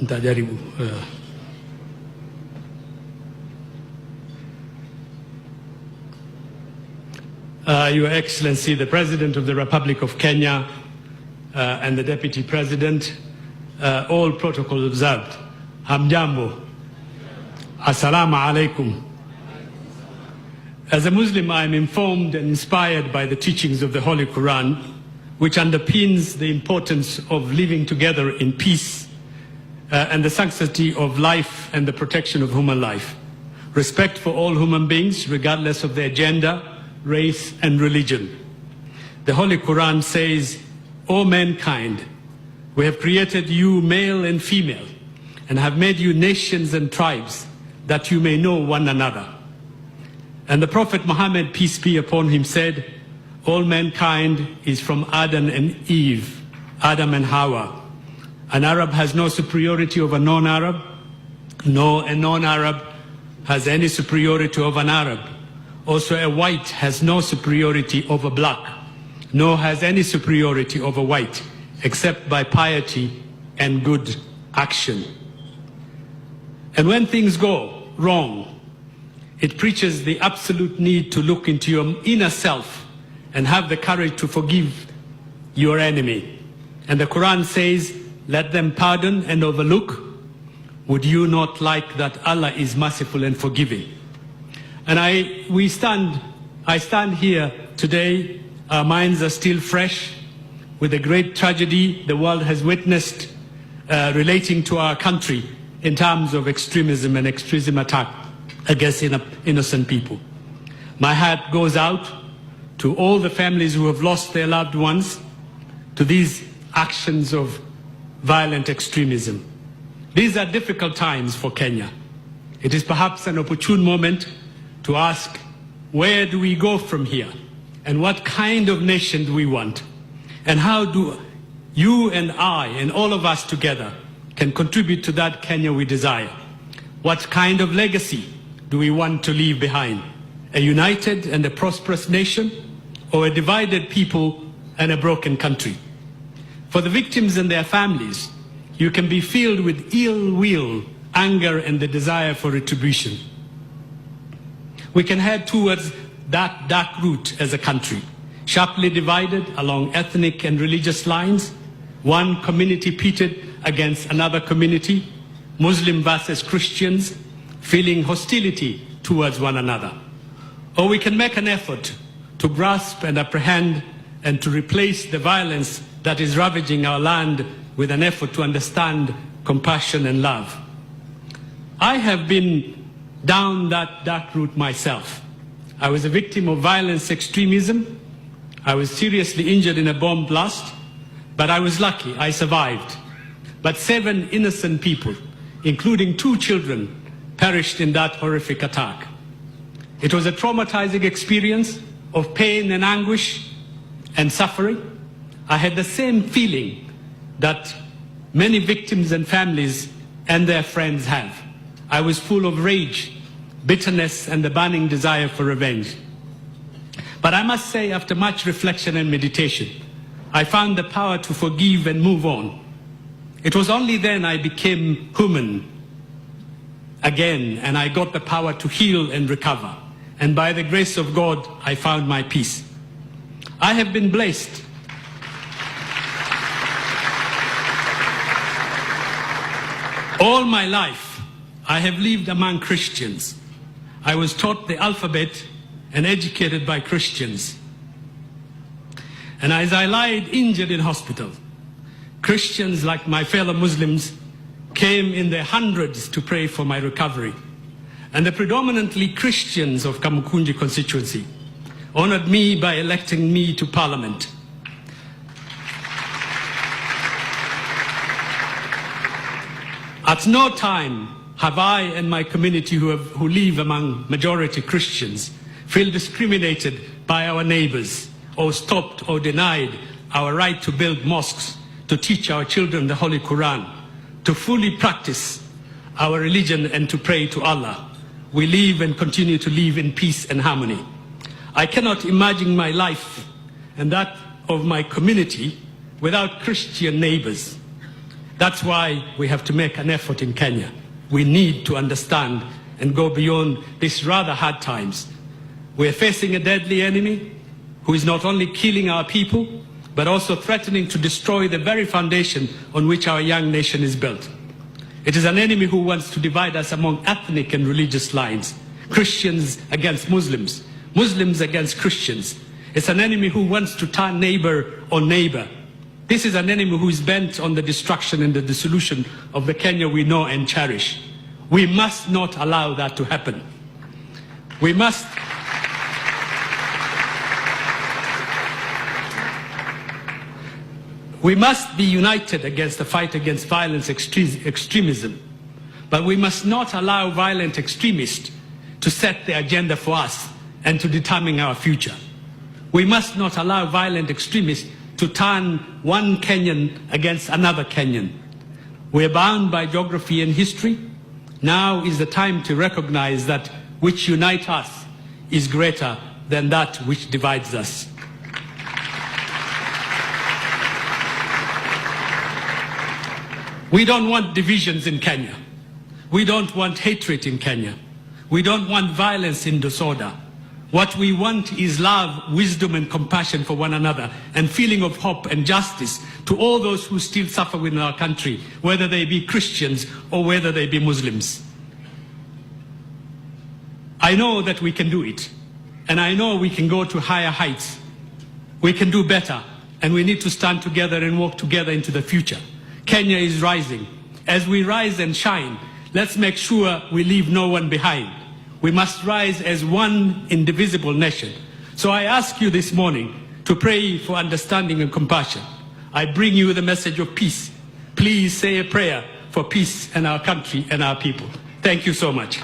Nitajaribu. Your Excellency, the President of the Republic of Kenya and the Deputy President, all protocols observed. Hamjambo. Assalamu alaikum. As a Muslim, I am informed and inspired by the teachings of the Holy Quran, which underpins the importance of living together in peace and the sanctity of life and the protection of human life. Respect for all human beings, regardless of their gender, race, and religion. The Holy Quran says, "O mankind, we have created you male and female, and have made you nations and tribes, that you may know one another." And the Prophet Muhammad, peace be upon him, said, "All mankind is from Adam and Eve, Adam and Hawa. An Arab has no superiority over a non-Arab, nor a non-Arab has any superiority over an Arab. Also a white has no superiority over black, nor has any superiority over white, except by piety and good action." And when things go wrong, it preaches the absolute need to look into your inner self and have the courage to forgive your enemy. And the Quran says, "Let them pardon and overlook. Would you not like that Allah is merciful and forgiving?" And I stand here today, our minds are still fresh with the great tragedy the world has witnessed relating to our country in terms of extremism and extremism attack against innocent people. My heart goes out to all the families who have lost their loved ones to these actions of violent extremism. These are difficult times for Kenya. It is perhaps an opportune moment to ask, where do we go from here? And what kind of nation do we want? And how do you and I and all of us together can contribute to that Kenya we desire? What kind of legacy do we want to leave behind? A united and a prosperous nation, or a divided people and a broken country? For the victims and their families, you can be filled with ill will, anger, and the desire for retribution. We can head towards that dark route as a country, sharply divided along ethnic and religious lines, one community pitted against another community, Muslim versus Christians, feeling hostility towards one another. Or we can make an effort to grasp and apprehend and to replace the violence that is ravaging our land with an effort to understand compassion and love. I have been down that dark route myself. I was a victim of violence extremism. I was seriously injured in a bomb blast, but I was lucky, I survived. But 7 innocent people, including 2 children, perished in that horrific attack. It was a traumatizing experience of pain and anguish and suffering. I had the same feeling that many victims and families and their friends have. I was full of rage, bitterness, and the burning desire for revenge. But I must say, after much reflection and meditation, I found the power to forgive and move on. It was only then I became human again, and I got the power to heal and recover. And by the grace of God, I found my peace. I have been blessed. All my life, I have lived among Christians. I was taught the alphabet and educated by Christians. And as I lied injured in hospital, Christians, like my fellow Muslims, came in their hundreds to pray for my recovery. And the predominantly Christians of Kamukunji constituency honored me by electing me to Parliament. At no time have I and my community who live among majority Christians feel discriminated by our neighbors or stopped or denied our right to build mosques, to teach our children the Holy Quran, to fully practice our religion and to pray to Allah. We live and continue to live in peace and harmony. I cannot imagine my life and that of my community without Christian neighbors. That's why we have to make an effort in Kenya. We need to understand and go beyond these rather hard times. We're facing a deadly enemy who is not only killing our people, but also threatening to destroy the very foundation on which our young nation is built. It is an enemy who wants to divide us among ethnic and religious lines, Christians against Muslims, Muslims against Christians. It's an enemy who wants to turn neighbor on neighbor. This is an enemy who is bent on the destruction and the dissolution of the Kenya we know and cherish. We must not allow that to happen. We must be united against the fight against violence extremism, but we must not allow violent extremists to set the agenda for us and to determine our future. We must not allow violent extremists to turn one Kenyan against another Kenyan. We're bound by geography and history. Now is the time to recognize that which unites us is greater than that which divides us. We don't want divisions in Kenya. We don't want hatred in Kenya. We don't want violence and disorder. What we want is love, wisdom, and compassion for one another, and feeling of hope and justice to all those who still suffer within our country, whether they be Christians or whether they be Muslims. I know that we can do it, and I know we can go to higher heights. We can do better, and we need to stand together and walk together into the future. Kenya is rising. As we rise and shine, let's make sure we leave no one behind. We must rise as one indivisible nation. So I ask you this morning to pray for understanding and compassion. I bring you the message of peace. Please say a prayer for peace in our country and our people. Thank you so much.